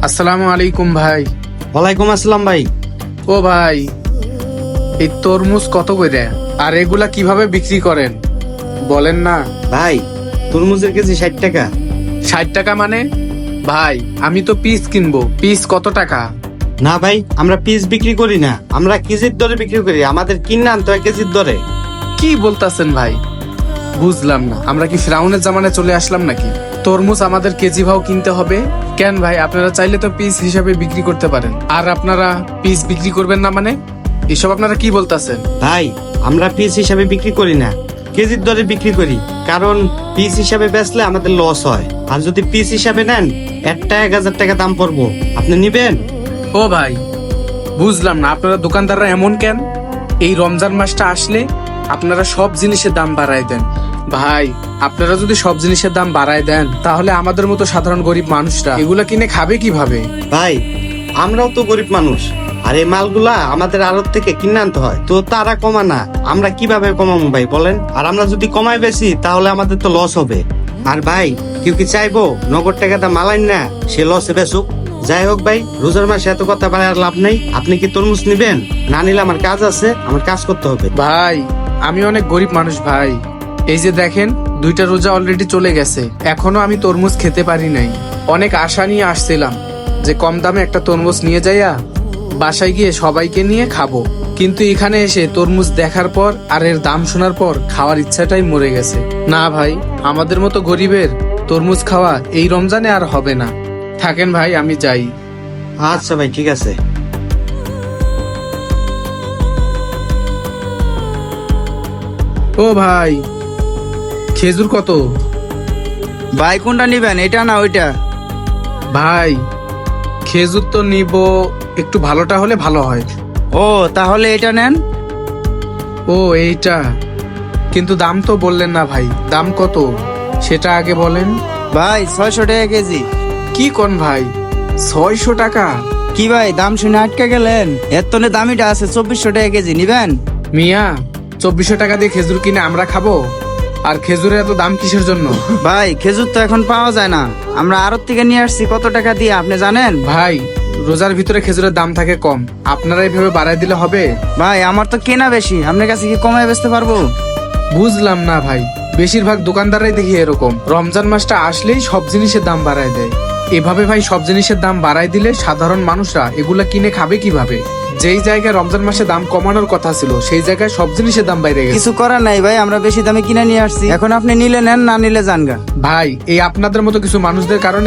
আসসালামু আলাইকুম ভাই। ওয়ালাইকুম আসসালাম ভাই। ও ভাই, এই তরমুজ কত করে আর এগুলা কিভাবে বিক্রি করেন বলেন না। ভাই তরমুজের কেজি 60 টাকা। 60 টাকা মানে? ভাই আমি তো পিস কিনবো, পিস কত টাকা? না ভাই, আমরা পিস বিক্রি করি না, আমরা কেজির দরে বিক্রি করি। আমাদের কিনে আনতে হয় কেজির দরে। কি বলতাছেন ভাই? বুঝলাম না, আমরা কি ফিরাউনের জামানায় চলে আসলাম নাকি? তরমুজ আমাদের কেজি ভাও কিনতে হবে কেন ভাই? আপনারা চাইলে তো পিস হিসাবে বিক্রি করতে পারেন, আর আপনারা পিস বিক্রি করবেন না মানে এসব আপনারা কি বলতাছেন? ভাই আমরা পিস হিসাবে বিক্রি করি না, কেজির দরে বিক্রি করি। কারণ পিস হিসাবে বেচলে আমাদের লস হয়, আর যদি পিস হিসাবে নেন একটা 1000 টাকা দাম পড়বো। আপনি নিবেন? ও ভাই, বুঝলাম না আপনারা দোকানদাররা এমন কেন? এই রমজান মাসটা আসলে আপনারা সব জিনিসের দাম বাড়ায় দেন। ভাই আপনারা যদি সব জিনিসের দাম বাড়ায় দেন তাহলে আমাদের মতো সাধারণ গরিব মানুষরা এগুলা কিনে খাবে কিভাবে? ভাই আমরাও তো গরিব মানুষ, আর এই মালগুলা আমাদের আড়ত থেকে কিনে আনতে হয়, তো তারা কমা না, আমরা কিভাবে কমাবো ভাই বলেন? আর আমরা যদি কমাই বেশি তাহলে আমাদের তো লস হবে। আর ভাই কেউ কি চাইবো নগদ টাকাটা মালাইন না সে লসে বেচুক? যাই হোক ভাই, রোজার মাসে এত কথা বলে আর লাভ নাই। আপনি কি তরমুজ নিবেন? না নিলে আমার কাজ আছে, আমার কাজ করতে হবে। ভাই আমি অনেক গরিব মানুষ ভাই, এই যে দেখেন 2টা রোজা অলরেডি চলে গেছে, এখনো আমি তরমুজ খেতে পারি নাই। অনেক আশা নিয়ে আসছিলাম যে কম দামে একটা তরমুজ নিয়ে যাইয়া বাসায় গিয়ে সবাইকে নিয়ে খাবো, কিন্তু এখানে এসে তরমুজ দেখার পর আর এর দাম শোনার পর খাওয়ার ইচ্ছাটাই মরে গেছে। না ভাই, আমাদের মতো গরিবের তরমুজ খাওয়া এই রমজানে আর হবে না। থাকেন ভাই, আমি যাই। আচ্ছা ভাই ঠিক আছে। ও ভাই, খেজুর কত? ভাই কোনটা নিবেন, এটা না ওইটা? ভাই খেজুর তো নিব, একটু ভালোটা হলে ভালো হয়। ও তাহলে এটা নেন। ও এইটা, কিন্তু দাম তো বললেন না ভাই, দাম কত সেটা আগে বলেন। ভাই 600 টাকা কেজি। কি কোন ভাই, 600 টাকা? কি ভাই দাম শুনে আটকে গেলেন? এর তনে দামিটা আছে 2400 টাকা কেজি, নিবেন? মিয়া 2400 টাকা দিয়ে খেজুর কিনে আমরা খাবো, আর খেজুরের এত দাম কিসের জন্য? ভাই খেজুর তো এখন পাওয়া যায় না, আমরা আড়ত থেকে নিয়ে আসছি। কত টাকা দিয়ে আপনি জানেন? ভাই রোজার ভিতরে খেজুরের দাম থাকে কম, আপনারা এইভাবে বাড়ায় দিলে হবে? ভাই আমার তো কেনা বেশি, আপনার কাছে কি কমায় বেচতে পারবো? বুঝলাম না ভাই, বেশিরভাগ দোকানদাররাই দেখি এরকম, রমজান মাসটা আসলেই সব জিনিসের দাম বাড়ায় দেয়। এভাবে ভাই সব জিনিসের দাম বাড়ায় দিলে সাধারণ মানুষরা এগুলা কিনে খাবে কিভাবে? যেই জায়গায় রমজান মাসে দাম কমানোর কথা ছিল সেই জায়গায় সব জিনিসের দাম বাইরে গেছে। কিছু করার নাই ভাই, আমরা বেশি দামে কিনে নিয়ে আসছি, এখন আপনি নিলে নেন, না নিলে জানগা। ভাই এই আপনাদের মতো কিছু মানুষদের কারণে